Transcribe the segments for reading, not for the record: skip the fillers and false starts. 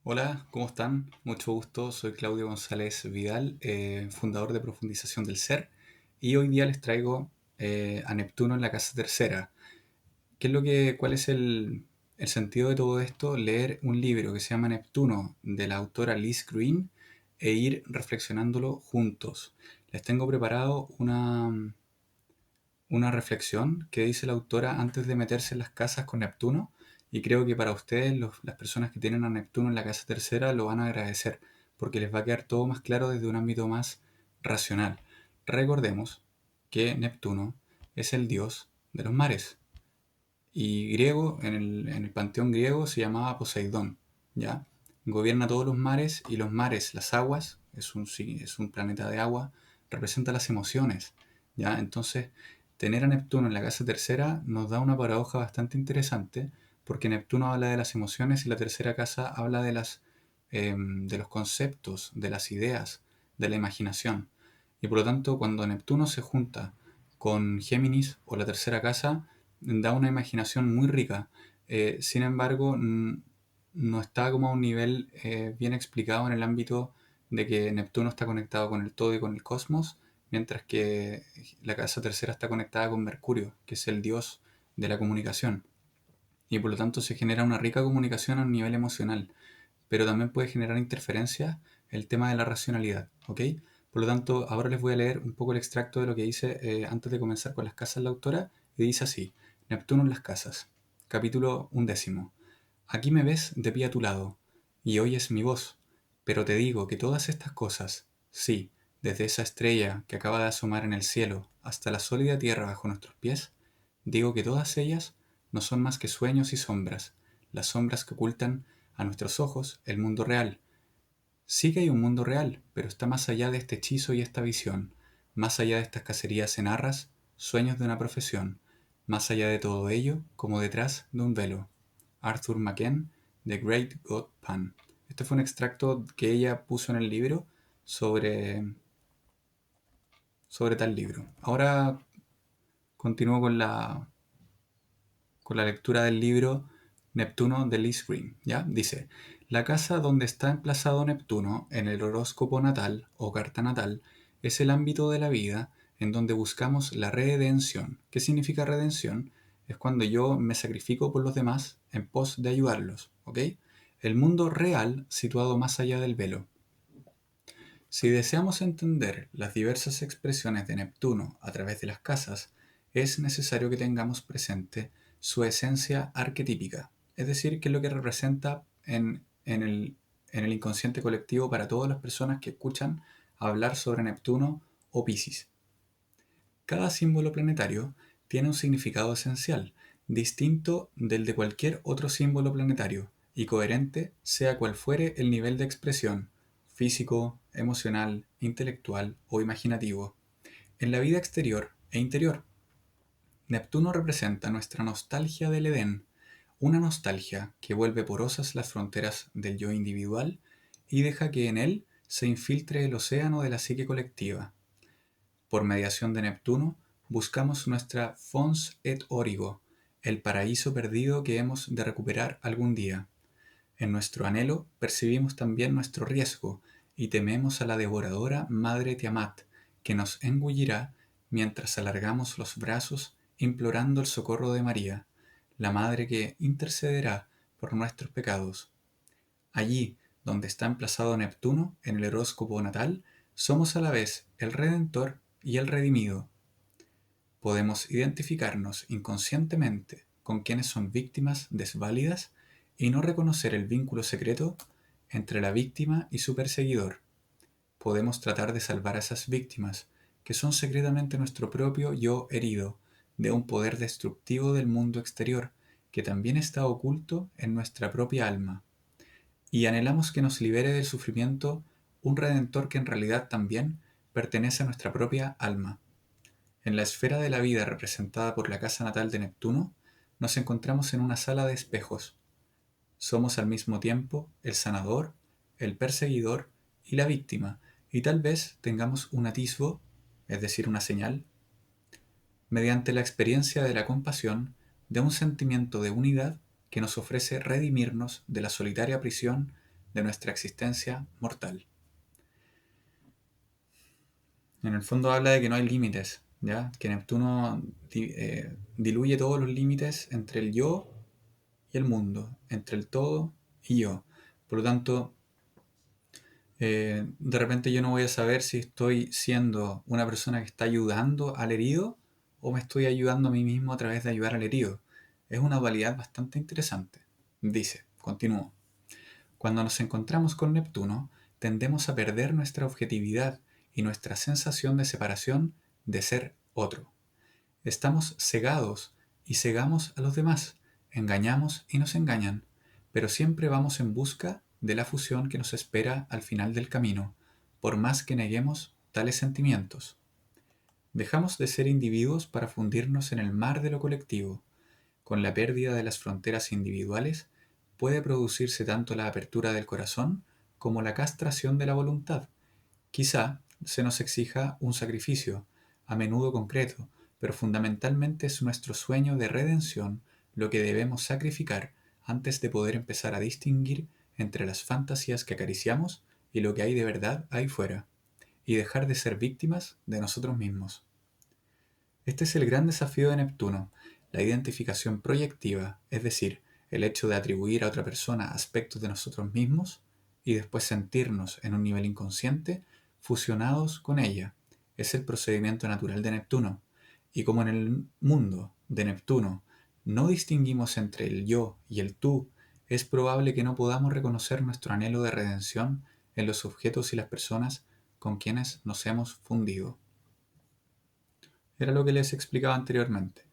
Hola, ¿cómo están? Mucho gusto, soy Claudio González Vidal, fundador de Profundización del Ser, y hoy día les traigo a Neptuno en la casa tercera. ¿Cuál es el sentido de todo esto? Leer un libro que se llama Neptuno, de la autora Liz Green, e ir reflexionándolo juntos. Les tengo preparado una reflexión que dice la autora antes de meterse en las casas con Neptuno, y creo que para ustedes, las personas que tienen a Neptuno en la casa tercera, lo van a agradecer, porque les va a quedar todo más claro desde un ámbito más racional. Recordemos que Neptuno es el dios de los mares, y griego, en el panteón griego se llamaba Poseidón, ¿ya? Gobierna todos los mares, y los mares, las aguas, sí, es un planeta de agua, representa las emociones, ¿ya? Entonces, tener a Neptuno en la casa tercera nos da una paradoja bastante interesante, porque Neptuno habla de las emociones y la tercera casa habla de los conceptos, de las ideas, de la imaginación. Y por lo tanto, cuando Neptuno se junta con Géminis o la tercera casa, da una imaginación muy rica. Sin embargo, no está como a un nivel bien explicado en el ámbito de que Neptuno está conectado con el todo y con el cosmos, mientras que la casa tercera está conectada con Mercurio, que es el dios de la comunicación. Y por lo tanto se genera una rica comunicación a un nivel emocional, pero también puede generar interferencias el tema de la racionalidad, ¿ok? Por lo tanto, ahora les voy a leer un poco el extracto de lo que dice antes de comenzar con las casas la autora, y dice así: Neptuno en las casas, capítulo 11. Aquí me ves de pie a tu lado, y oyes mi voz, pero te digo que todas estas cosas, sí, desde esa estrella que acaba de asomar en el cielo hasta la sólida tierra bajo nuestros pies, digo que todas ellas no son más que sueños y sombras, las sombras que ocultan a nuestros ojos el mundo real. Sí que hay un mundo real, pero está más allá de este hechizo y esta visión, más allá de estas cacerías en arras, sueños de una profesión, más allá de todo ello, como detrás de un velo. Arthur Machen, The Great God Pan. Este fue un extracto que ella puso en el libro sobre, sobre tal libro. Ahora continúo con la lectura del libro Neptuno de Liz Green, ¿ya? Dice: la casa donde está emplazado Neptuno en el horóscopo natal o carta natal es el ámbito de la vida en donde buscamos la redención. ¿Qué significa redención? Es cuando yo me sacrifico por los demás en pos de ayudarlos, ¿ok? El mundo real situado más allá del velo. Si deseamos entender las diversas expresiones de Neptuno a través de las casas, es necesario que tengamos presente su esencia arquetípica, es decir, qué es lo que representa en el inconsciente colectivo para todas las personas que escuchan hablar sobre Neptuno o Piscis. Cada símbolo planetario tiene un significado esencial, distinto del de cualquier otro símbolo planetario, y coherente sea cual fuere el nivel de expresión, físico, emocional, intelectual o imaginativo, en la vida exterior e interior. Neptuno representa nuestra nostalgia del Edén, una nostalgia que vuelve porosas las fronteras del yo individual y deja que en él se infiltre el océano de la psique colectiva. Por mediación de Neptuno, buscamos nuestra fons et origo, el paraíso perdido que hemos de recuperar algún día. En nuestro anhelo percibimos también nuestro riesgo y tememos a la devoradora Madre Tiamat, que nos engullirá mientras alargamos los brazos implorando el socorro de María, la Madre que intercederá por nuestros pecados. Allí donde está emplazado Neptuno en el horóscopo natal, somos a la vez el Redentor y el redimido. Podemos identificarnos inconscientemente con quienes son víctimas desválidas y no reconocer el vínculo secreto entre la víctima y su perseguidor. Podemos tratar de salvar a esas víctimas, que son secretamente nuestro propio yo herido, de un poder destructivo del mundo exterior, que también está oculto en nuestra propia alma. Y anhelamos que nos libere del sufrimiento un redentor que en realidad también pertenece a nuestra propia alma. En la esfera de la vida representada por la casa natal de Neptuno, nos encontramos en una sala de espejos. Somos al mismo tiempo el sanador, el perseguidor y la víctima, y tal vez tengamos un atisbo, es decir, una señal, mediante la experiencia de la compasión, de un sentimiento de unidad que nos ofrece redimirnos de la solitaria prisión de nuestra existencia mortal. En el fondo habla de que no hay límites, ¿ya? Que Neptuno diluye todos los límites entre el yo y el mundo, entre el todo y yo. Por lo tanto, de repente yo no voy a saber si estoy siendo una persona que está ayudando al herido o me estoy ayudando a mí mismo a través de ayudar al herido. Es una dualidad bastante interesante. Dice, continúo. Cuando nos encontramos con Neptuno, tendemos a perder nuestra objetividad y nuestra sensación de separación de ser otro. Estamos cegados y cegamos a los demás, engañamos y nos engañan, pero siempre vamos en busca de la fusión que nos espera al final del camino, por más que neguemos tales sentimientos. Dejamos de ser individuos para fundirnos en el mar de lo colectivo. Con la pérdida de las fronteras individuales, puede producirse tanto la apertura del corazón como la castración de la voluntad. Quizá se nos exija un sacrificio, a menudo concreto, pero fundamentalmente es nuestro sueño de redención lo que debemos sacrificar antes de poder empezar a distinguir entre las fantasías que acariciamos y lo que hay de verdad ahí fuera, y dejar de ser víctimas de nosotros mismos. Este es el gran desafío de Neptuno, la identificación proyectiva, es decir, el hecho de atribuir a otra persona aspectos de nosotros mismos y después sentirnos en un nivel inconsciente fusionados con ella. Es el procedimiento natural de Neptuno. Y como en el mundo de Neptuno no distinguimos entre el yo y el tú, es probable que no podamos reconocer nuestro anhelo de redención en los objetos y las personas con quienes nos hemos fundido. Era lo que les explicaba anteriormente.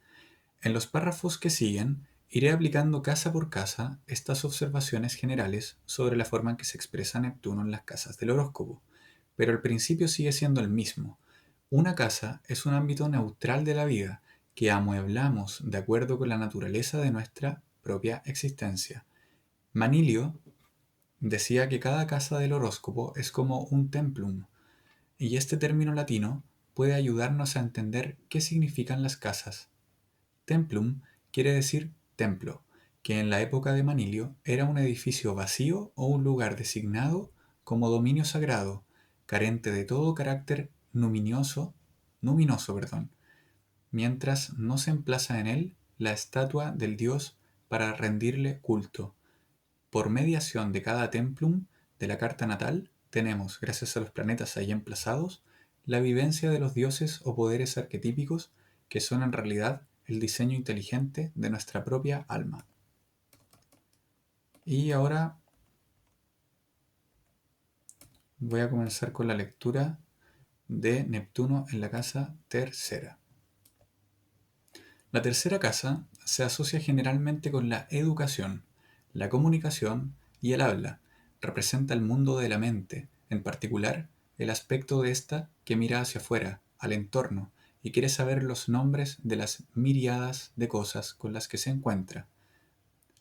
En los párrafos que siguen, iré aplicando casa por casa estas observaciones generales sobre la forma en que se expresa Neptuno en las casas del horóscopo, pero el principio sigue siendo el mismo. Una casa es un ámbito neutral de la vida que amueblamos de acuerdo con la naturaleza de nuestra propia existencia. Manilio decía que cada casa del horóscopo es como un templum, y este término latino puede ayudarnos a entender qué significan las casas. Templum quiere decir templo, que en la época de Manilio era un edificio vacío o un lugar designado como dominio sagrado, carente de todo carácter luminoso, mientras no se emplaza en él la estatua del dios para rendirle culto. Por mediación de cada templum de la carta natal, tenemos, gracias a los planetas ahí emplazados, la vivencia de los dioses o poderes arquetípicos que son en realidad el diseño inteligente de nuestra propia alma. Y ahora voy a comenzar con la lectura de Neptuno en la casa tercera. La tercera casa se asocia generalmente con la educación, la comunicación y el habla. Representa el mundo de la mente, en particular el aspecto de ésta que mira hacia afuera, al entorno, y quiere saber los nombres de las miríadas de cosas con las que se encuentra.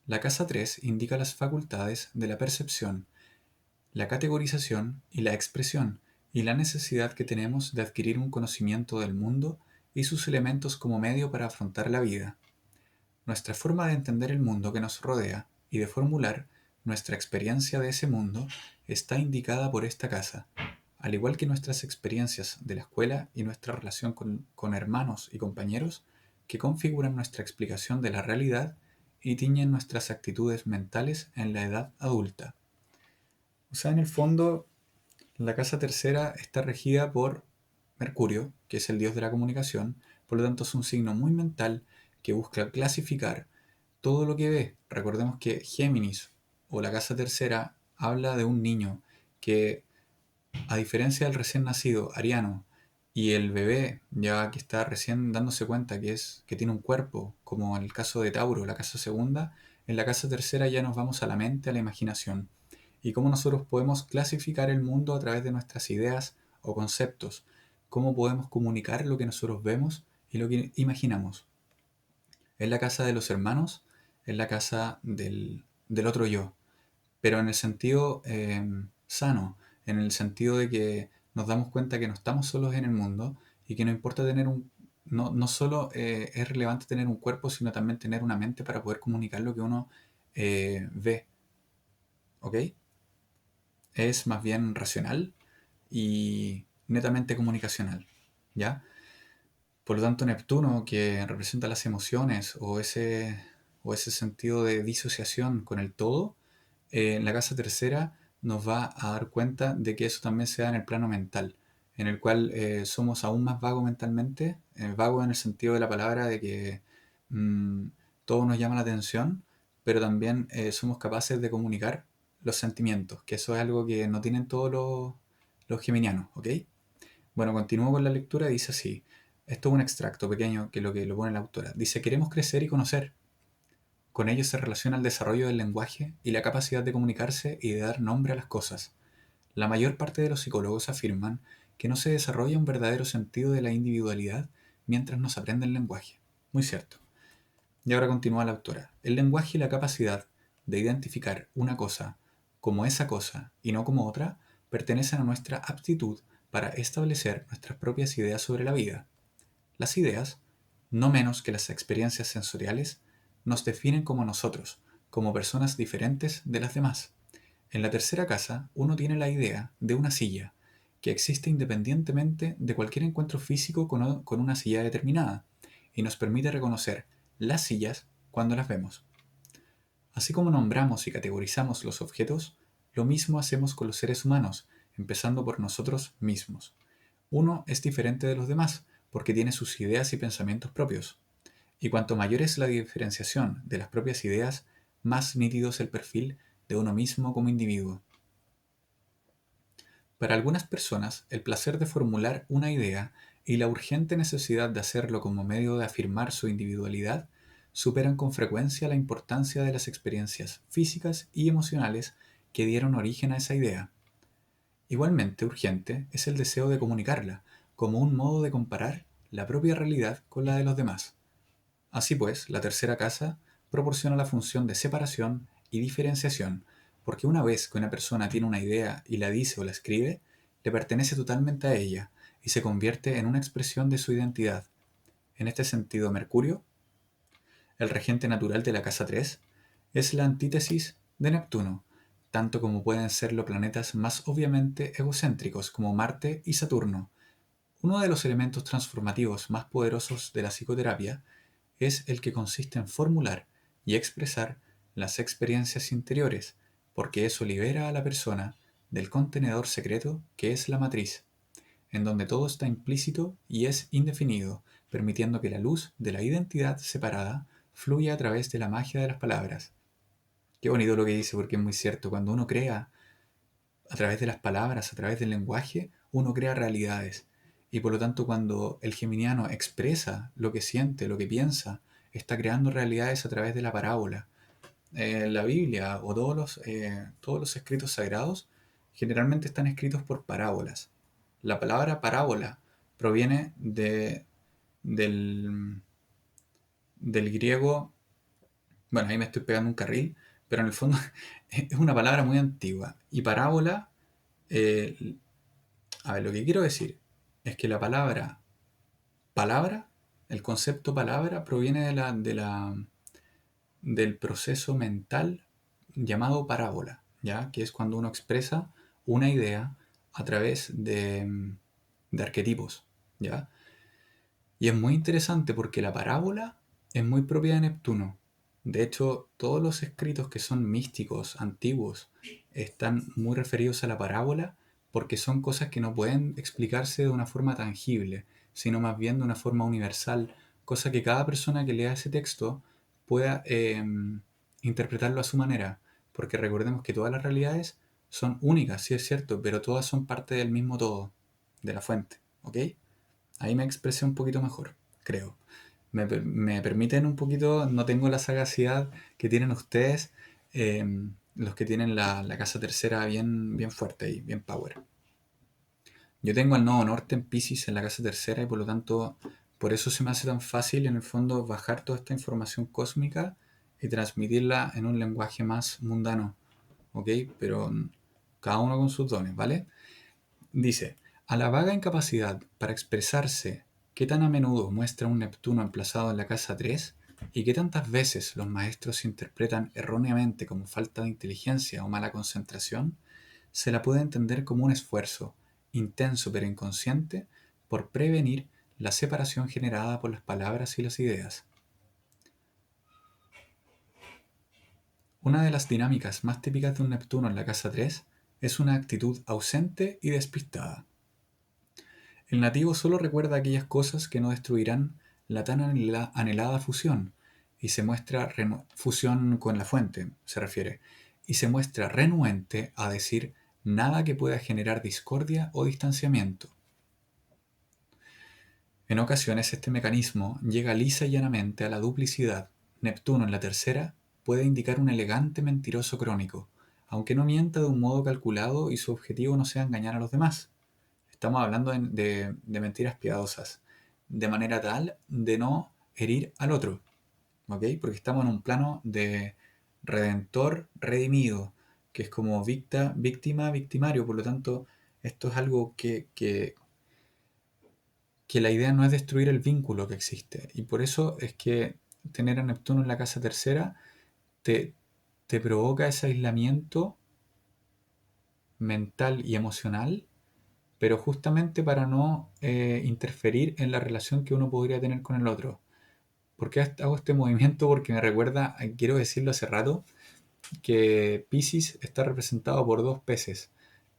La casa 3 indica las facultades de la percepción, la categorización y la expresión, y la necesidad que tenemos de adquirir un conocimiento del mundo y sus elementos como medio para afrontar la vida. Nuestra forma de entender el mundo que nos rodea y de formular nuestra experiencia de ese mundo está indicada por esta casa, al igual que nuestras experiencias de la escuela y nuestra relación con hermanos y compañeros que configuran nuestra explicación de la realidad y tiñen nuestras actitudes mentales en la edad adulta. O sea, en el fondo, la casa tercera está regida por Mercurio, que es el dios de la comunicación, por lo tanto es un signo muy mental que busca clasificar todo lo que ve. Recordemos que Géminis o la casa tercera habla de un niño que, a diferencia del recién nacido ariano y el bebé ya que está recién dándose cuenta que tiene un cuerpo, como en el caso de Tauro, la casa segunda, en la casa tercera ya nos vamos a la mente, a la imaginación y cómo nosotros podemos clasificar el mundo a través de nuestras ideas o conceptos, cómo podemos comunicar lo que nosotros vemos y lo que imaginamos. Es la casa de los hermanos, es la casa del otro yo, pero en el sentido sano, en el sentido de que nos damos cuenta que no estamos solos en el mundo y que no importa tener no solo es relevante tener un cuerpo, sino también tener una mente para poder comunicar lo que uno ve, ¿ok? es más bien racional y netamente comunicacional, ¿ya? Por lo tanto, Neptuno, que representa las emociones o ese sentido de disociación con el todo, en la casa tercera nos va a dar cuenta de que eso también se da en el plano mental, en el cual somos aún más vagos mentalmente, vagos en el sentido de la palabra de que mm, todo nos llama la atención, pero también somos capaces de comunicar los sentimientos, que eso es algo que no tienen todos los geminianos, ¿ok? Bueno, continúo con la lectura, dice así. Esto es un extracto pequeño que lo pone la autora. Dice, queremos crecer y conocer. Con ello se relaciona el desarrollo del lenguaje y la capacidad de comunicarse y de dar nombre a las cosas. La mayor parte de los psicólogos afirman que no se desarrolla un verdadero sentido de la individualidad mientras no se aprende el lenguaje. Muy cierto. Y ahora continúa la autora. El lenguaje y la capacidad de identificar una cosa como esa cosa y no como otra pertenecen a nuestra aptitud para establecer nuestras propias ideas sobre la vida. Las ideas, no menos que las experiencias sensoriales, nos definen como nosotros, como personas diferentes de las demás. En la tercera casa, uno tiene la idea de una silla, que existe independientemente de cualquier encuentro físico con una silla determinada, y nos permite reconocer las sillas cuando las vemos. Así como nombramos y categorizamos los objetos, lo mismo hacemos con los seres humanos, empezando por nosotros mismos. Uno es diferente de los demás, porque tiene sus ideas y pensamientos propios. Y cuanto mayor es la diferenciación de las propias ideas, más nítido es el perfil de uno mismo como individuo. Para algunas personas, el placer de formular una idea y la urgente necesidad de hacerlo como medio de afirmar su individualidad superan con frecuencia la importancia de las experiencias físicas y emocionales que dieron origen a esa idea. Igualmente urgente es el deseo de comunicarla, como un modo de comparar la propia realidad con la de los demás. Así pues, la tercera casa proporciona la función de separación y diferenciación, porque una vez que una persona tiene una idea y la dice o la escribe, le pertenece totalmente a ella y se convierte en una expresión de su identidad. En este sentido, Mercurio, el regente natural de la casa 3, es la antítesis de Neptuno, tanto como pueden serlo planetas más obviamente egocéntricos como Marte y Saturno. Uno de los elementos transformativos más poderosos de la psicoterapia es el que consiste en formular y expresar las experiencias interiores, porque eso libera a la persona del contenedor secreto que es la matriz, en donde todo está implícito y es indefinido, permitiendo que la luz de la identidad separada fluya a través de la magia de las palabras. Qué bonito lo que dice, porque es muy cierto. Cuando uno crea a través de las palabras, a través del lenguaje, uno crea realidades. Y por lo tanto, cuando el geminiano expresa lo que siente, lo que piensa, está creando realidades a través de la parábola. La Biblia o todos los escritos sagrados generalmente están escritos por parábolas. La palabra parábola proviene del, del griego, bueno, ahí me estoy pegando un carril, pero en el fondo es una palabra muy antigua. Y parábola, eh, a ver, lo que quiero decir es que la palabra, el concepto palabra proviene del proceso mental llamado parábola, ¿ya? Que es cuando uno expresa una idea a través de arquetipos, ¿ya? Y es muy interesante porque la parábola es muy propia de Neptuno. De hecho, todos los escritos que son místicos, antiguos, están muy referidos a la parábola porque son cosas que no pueden explicarse de una forma tangible, sino más bien de una forma universal, cosa que cada persona que lea ese texto pueda interpretarlo a su manera, porque recordemos que todas las realidades son únicas, sí es cierto, pero todas son parte del mismo todo, de la fuente, ¿ok? Ahí me expresé un poquito mejor, creo. Me permiten un poquito, no tengo la sagacidad que tienen ustedes, eh, los que tienen la casa tercera bien fuerte y bien power. Yo tengo al nodo norte en Pisces en la casa tercera y por lo tanto, por eso se me hace tan fácil en el fondo bajar toda esta información cósmica y transmitirla en un lenguaje más mundano, ¿ok? Pero cada uno con sus dones, ¿vale? Dice, a la vaga incapacidad para expresarse qué tan a menudo muestra un Neptuno emplazado en la casa 3 y qué tantas veces los maestros interpretan erróneamente como falta de inteligencia o mala concentración, se la puede entender como un esfuerzo, intenso pero inconsciente, por prevenir la separación generada por las palabras y las ideas. Una de las dinámicas más típicas de un Neptuno en la casa 3 es una actitud ausente y despistada. El nativo solo recuerda aquellas cosas que no destruirán la tan anhelada fusión, y se muestra fusión con la fuente, se refiere, y se muestra renuente a decir nada que pueda generar discordia o distanciamiento. En ocasiones este mecanismo llega lisa y llanamente a la duplicidad. Neptuno en la tercera puede indicar un elegante mentiroso crónico, aunque no mienta de un modo calculado y su objetivo no sea engañar a los demás. Estamos hablando de mentiras piadosas, de manera tal de no herir al otro, ¿ok? Porque estamos en un plano de redentor redimido, que es como víctima, victimario, por lo tanto, esto es algo que la idea no es destruir el vínculo que existe. Y por eso es que tener a Neptuno en la casa tercera te, te provoca ese aislamiento mental y emocional, pero justamente para no interferir en la relación que uno podría tener con el otro. ¿Por qué hago este movimiento? Porque me recuerda, quiero decirlo hace rato, que Piscis está representado por dos peces,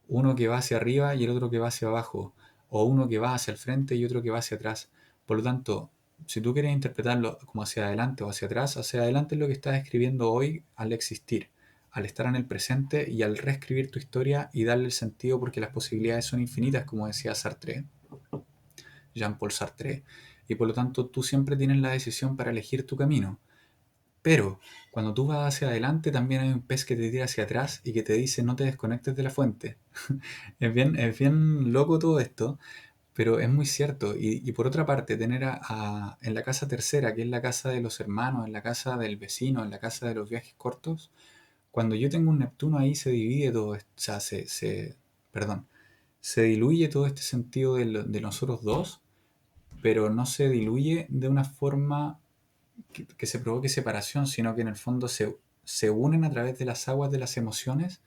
uno que va hacia arriba y el otro que va hacia abajo, o uno que va hacia el frente y otro que va hacia atrás. Por lo tanto, si tú quieres interpretarlo como hacia adelante o hacia adelante es lo que estás escribiendo hoy al existir, al estar en el presente y al reescribir tu historia y darle el sentido porque las posibilidades son infinitas, como decía Sartre, Jean-Paul Sartre, y por lo tanto tú siempre tienes la decisión para elegir tu camino. Pero cuando tú vas hacia adelante también hay un pez que te tira hacia atrás y que te dice no te desconectes de la fuente. Es bien loco todo esto, pero es muy cierto. Y por otra parte, tener en la casa tercera, que es la casa de los hermanos, en la casa del vecino, en la casa de los viajes cortos, cuando yo tengo un Neptuno ahí se divide todo esto, o sea, perdón, se diluye todo este sentido de nosotros dos, pero no se diluye de una forma que se provoque separación, sino que en el fondo se unen a través de las aguas de las emociones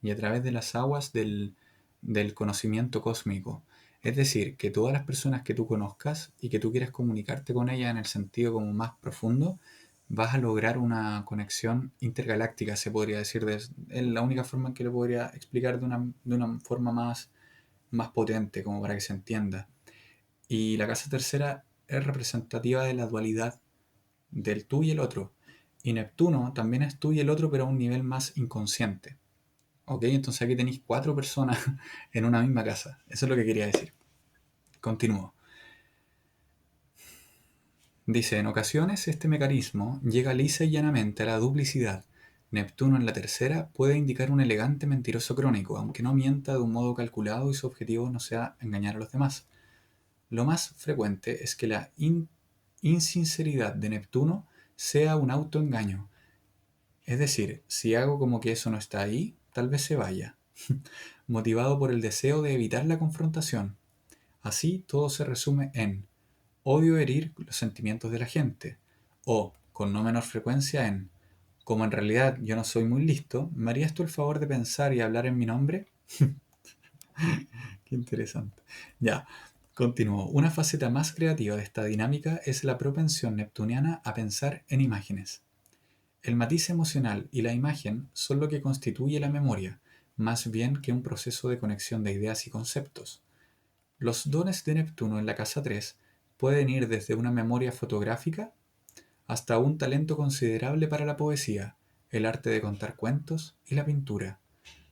y a través de las aguas del conocimiento cósmico. Es decir, que todas las personas que tú conozcas y que tú quieras comunicarte con ellas en el sentido como más profundo, vas a lograr una conexión intergaláctica, se podría decir. Es la única forma en que lo podría explicar de una forma más potente, como para que se entienda. Y la casa tercera es representativa de la dualidad del tú y el otro. Y Neptuno también es tú y el otro, pero a un nivel más inconsciente. ¿Ok? Entonces aquí tenéis 4 personas en una misma casa. Eso es lo que quería decir. Continúo. Dice, en ocasiones este mecanismo llega lisa y llanamente a la duplicidad. Neptuno en la tercera puede indicar un elegante mentiroso crónico, aunque no mienta de un modo calculado y su objetivo no sea engañar a los demás. Lo más frecuente es que la insinceridad de Neptuno sea un autoengaño. Es decir, si hago como que eso no está ahí, tal vez se vaya, motivado por el deseo de evitar la confrontación. Así todo se resume en odio herir los sentimientos de la gente, o, con no menor frecuencia, en como en realidad yo no soy muy listo, ¿me harías tú el favor de pensar y hablar en mi nombre? Qué interesante. Ya, continúo. Una faceta más creativa de esta dinámica es la propensión neptuniana a pensar en imágenes. El matiz emocional y la imagen son lo que constituye la memoria, más bien que un proceso de conexión de ideas y conceptos. Los dones de Neptuno en la casa 3 pueden ir desde una memoria fotográfica hasta un talento considerable para la poesía, el arte de contar cuentos y la pintura.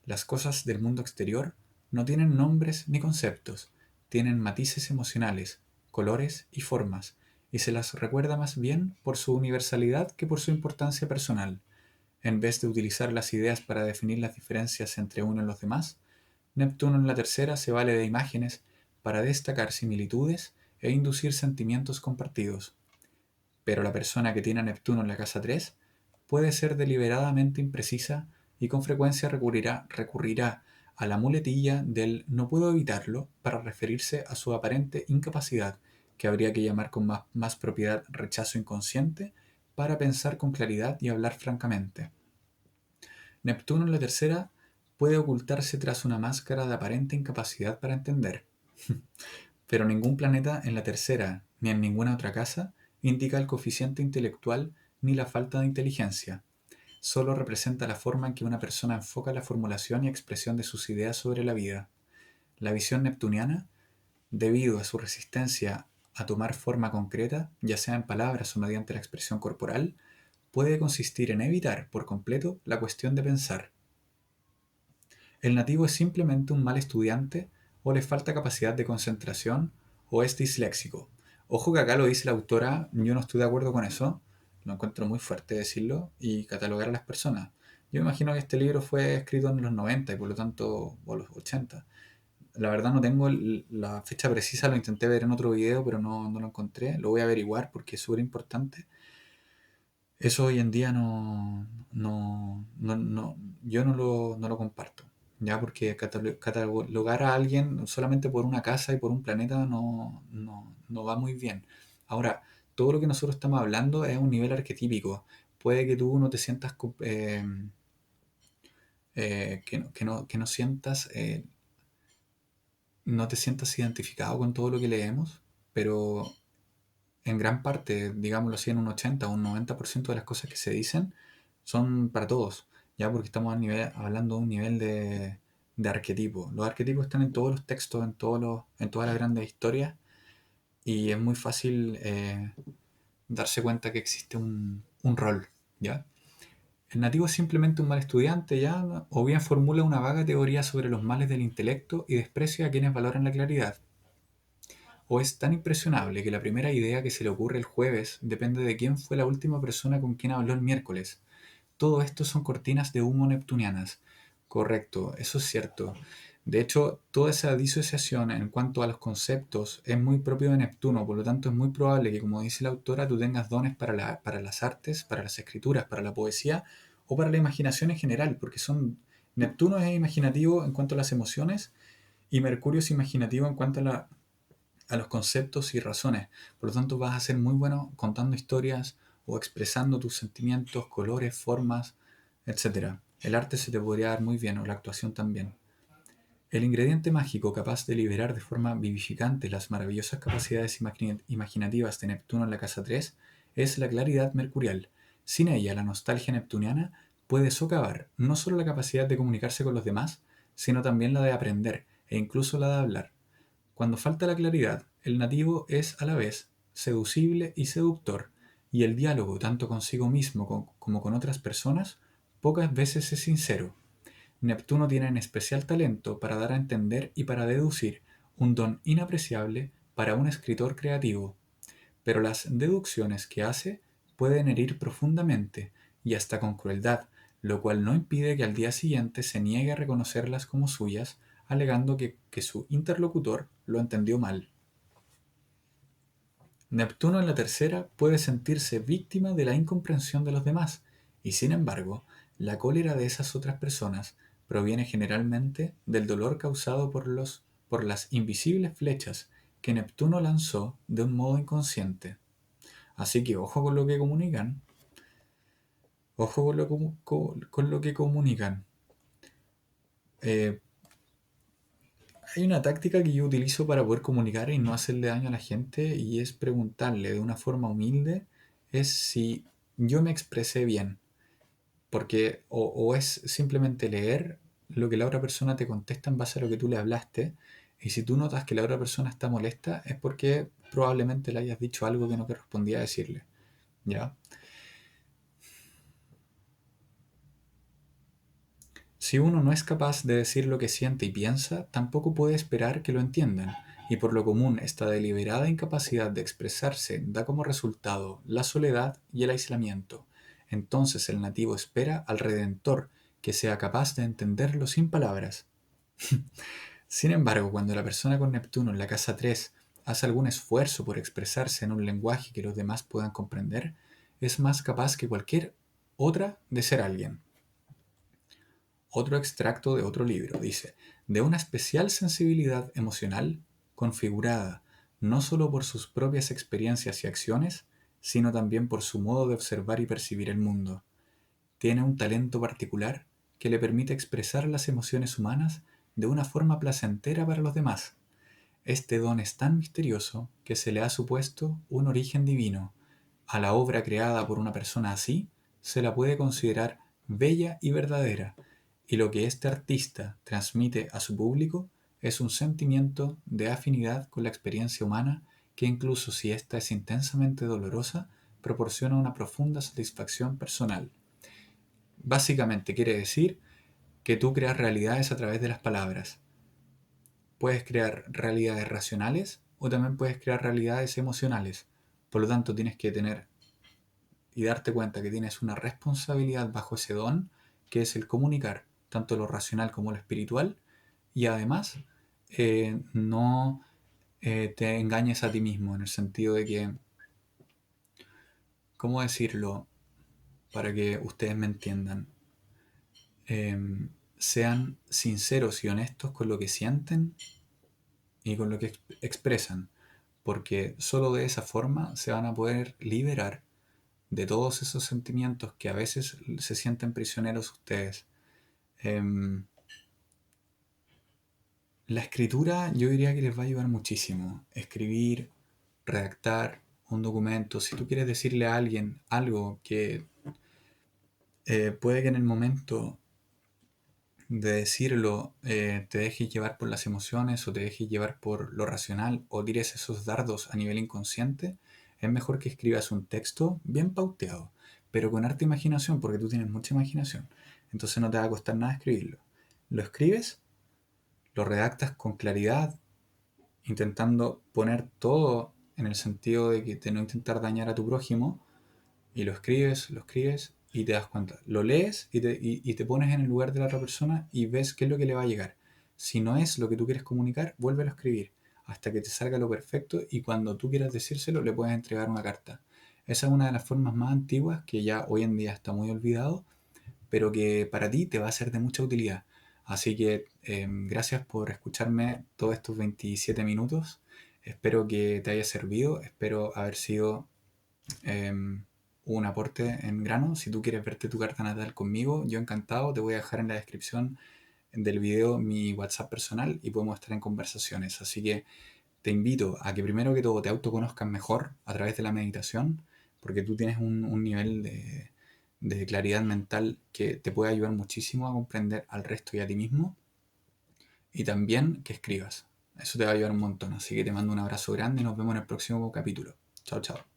Las cosas del mundo exterior no tienen nombres ni conceptos, tienen matices emocionales, colores y formas, y se las recuerda más bien por su universalidad que por su importancia personal. En vez de utilizar las ideas para definir las diferencias entre uno y los demás, Neptuno en la tercera se vale de imágenes para destacar similitudes e inducir sentimientos compartidos. Pero la persona que tiene a Neptuno en la casa 3 puede ser deliberadamente imprecisa y con frecuencia recurrirá a la muletilla del no puedo evitarlo para referirse a su aparente incapacidad, que habría que llamar con más propiedad rechazo inconsciente, para pensar con claridad y hablar francamente. Neptuno en la tercera puede ocultarse tras una máscara de aparente incapacidad para entender. Pero ningún planeta en la tercera ni en ninguna otra casa indica el coeficiente intelectual ni la falta de inteligencia. Solo representa la forma en que una persona enfoca la formulación y expresión de sus ideas sobre la vida. La visión neptuniana, debido a su resistencia a tomar forma concreta, ya sea en palabras o mediante la expresión corporal, puede consistir en evitar por completo la cuestión de pensar. El nativo es simplemente un mal estudiante o le falta capacidad de concentración o es disléxico. Ojo que acá lo dice la autora, yo no estoy de acuerdo con eso, lo encuentro muy fuerte decirlo y catalogar a las personas. Yo me imagino que este libro fue escrito en los 90 y por lo tanto, o los 80. La verdad no tengo la fecha precisa, lo intenté ver en otro video, pero no lo encontré. Lo voy a averiguar porque es súper importante. Eso hoy en día yo no lo comparto, ¿ya? Porque catalogar a alguien solamente por una casa y por un planeta no va muy bien. Ahora, todo lo que nosotros estamos hablando es un nivel arquetípico. Puede que tú no te sientas, que no sientas, no te sientas identificado con todo lo que leemos, pero en gran parte, digámoslo así, en un 80 o un 90% de las cosas que se dicen son para todos, ya porque estamos hablando de un nivel de arquetipo. Los arquetipos están en todos los textos, en todas las grandes historias, y es muy fácil darse cuenta que existe un rol, ¿ya? El nativo es simplemente un mal estudiante, ¿ya? O bien formula una vaga teoría sobre los males del intelecto y desprecia a quienes valoran la claridad. O es tan impresionable que la primera idea que se le ocurre el jueves depende de quién fue la última persona con quien habló el miércoles. Todo esto son cortinas de humo neptunianas. Correcto, eso es cierto. De hecho, toda esa disociación en cuanto a los conceptos es muy propio de Neptuno, por lo tanto es muy probable que, como dice la autora, tú tengas dones para las artes, para las escrituras, para la poesía o para la imaginación en general, porque Neptuno es imaginativo en cuanto a las emociones y Mercurio es imaginativo en cuanto a los conceptos y razones. Por lo tanto, vas a ser muy bueno contando historias o expresando tus sentimientos, colores, formas, etcétera. El arte se te podría dar muy bien, o la actuación también. El ingrediente mágico capaz de liberar de forma vivificante las maravillosas capacidades imaginativas de Neptuno en la casa 3 es la claridad mercurial. Sin ella, la nostalgia neptuniana puede socavar no solo la capacidad de comunicarse con los demás, sino también la de aprender e incluso la de hablar. Cuando falta la claridad, el nativo es a la vez seducible y seductor, y el diálogo, tanto consigo mismo como con otras personas, pocas veces es sincero. Neptuno tiene en especial talento para dar a entender y para deducir, un don inapreciable para un escritor creativo, pero las deducciones que hace pueden herir profundamente y hasta con crueldad, lo cual no impide que al día siguiente se niegue a reconocerlas como suyas, alegando que su interlocutor lo entendió mal. Neptuno en la tercera puede sentirse víctima de la incomprensión de los demás, y sin embargo, la cólera de esas otras personas proviene generalmente del dolor causado por las invisibles flechas que Neptuno lanzó de un modo inconsciente. Así que ojo con lo que comunican. Ojo con lo que comunican. Eh, Hay una táctica que yo utilizo para poder comunicar y no hacerle daño a la gente y es preguntarle de una forma humilde es si yo me expresé bien. Porque o es simplemente leer lo que la otra persona te contesta en base a lo que tú le hablaste, y si tú notas que la otra persona está molesta es porque probablemente le hayas dicho algo que no correspondía decirle. ¿Ya? Si uno no es capaz de decir lo que siente y piensa, tampoco puede esperar que lo entiendan, y por lo común esta deliberada incapacidad de expresarse da como resultado la soledad y el aislamiento. Entonces el nativo espera al Redentor que sea capaz de entenderlo sin palabras. Sin embargo, cuando la persona con Neptuno en la casa 3 hace algún esfuerzo por expresarse en un lenguaje que los demás puedan comprender, es más capaz que cualquier otra de ser alguien. Otro extracto de otro libro dice, de una especial sensibilidad emocional configurada no solo por sus propias experiencias y acciones, sino también por su modo de observar y percibir el mundo. Tiene un talento particular que le permite expresar las emociones humanas de una forma placentera para los demás. Este don es tan misterioso que se le ha supuesto un origen divino. A la obra creada por una persona así se la puede considerar bella y verdadera, y lo que este artista transmite a su público es un sentimiento de afinidad con la experiencia humana que, incluso si ésta es intensamente dolorosa, proporciona una profunda satisfacción personal. Básicamente quiere decir que tú creas realidades a través de las palabras. Puedes crear realidades racionales o también puedes crear realidades emocionales. Por lo tanto, tienes que tener y darte cuenta que tienes una responsabilidad bajo ese don, que es el comunicar tanto lo racional como lo espiritual, y además no te engañes a ti mismo, en el sentido de que, ¿cómo decirlo? Para que ustedes me entiendan. Sean sinceros y honestos con lo que sienten y con lo que expresan, porque solo de esa forma se van a poder liberar de todos esos sentimientos que a veces se sienten prisioneros ustedes. Em, la escritura yo diría que les va a ayudar muchísimo. Escribir, redactar un documento, si tú quieres decirle a alguien algo que puede que en el momento de decirlo te dejes llevar por las emociones o te dejes llevar por lo racional o tires esos dardos a nivel inconsciente, es mejor que escribas un texto bien pauteado, pero con harta imaginación, porque tú tienes mucha imaginación. Entonces no te va a costar nada escribirlo. Lo escribes, lo redactas con claridad, intentando poner todo en el sentido de no intentar dañar a tu prójimo, y lo escribes y te das cuenta. Lo lees y te pones en el lugar de la otra persona y ves qué es lo que le va a llegar. Si no es lo que tú quieres comunicar, vuélvelo a escribir hasta que te salga lo perfecto, y cuando tú quieras decírselo le puedes entregar una carta. Esa es una de las formas más antiguas que ya hoy en día está muy olvidado, pero que para ti te va a ser de mucha utilidad. Así que gracias por escucharme todos estos 27 minutos. Espero que te haya servido, espero haber sido un aporte en grano. Si tú quieres verte tu carta natal conmigo, yo encantado. Te voy a dejar en la descripción del video mi WhatsApp personal y podemos estar en conversaciones. Así que te invito a que primero que todo te autoconozcas mejor a través de la meditación, porque tú tienes un nivel de claridad mental que te puede ayudar muchísimo a comprender al resto y a ti mismo. Y también que escribas. Eso te va a ayudar un montón. Así que te mando un abrazo grande y nos vemos en el próximo capítulo. Chao, chao.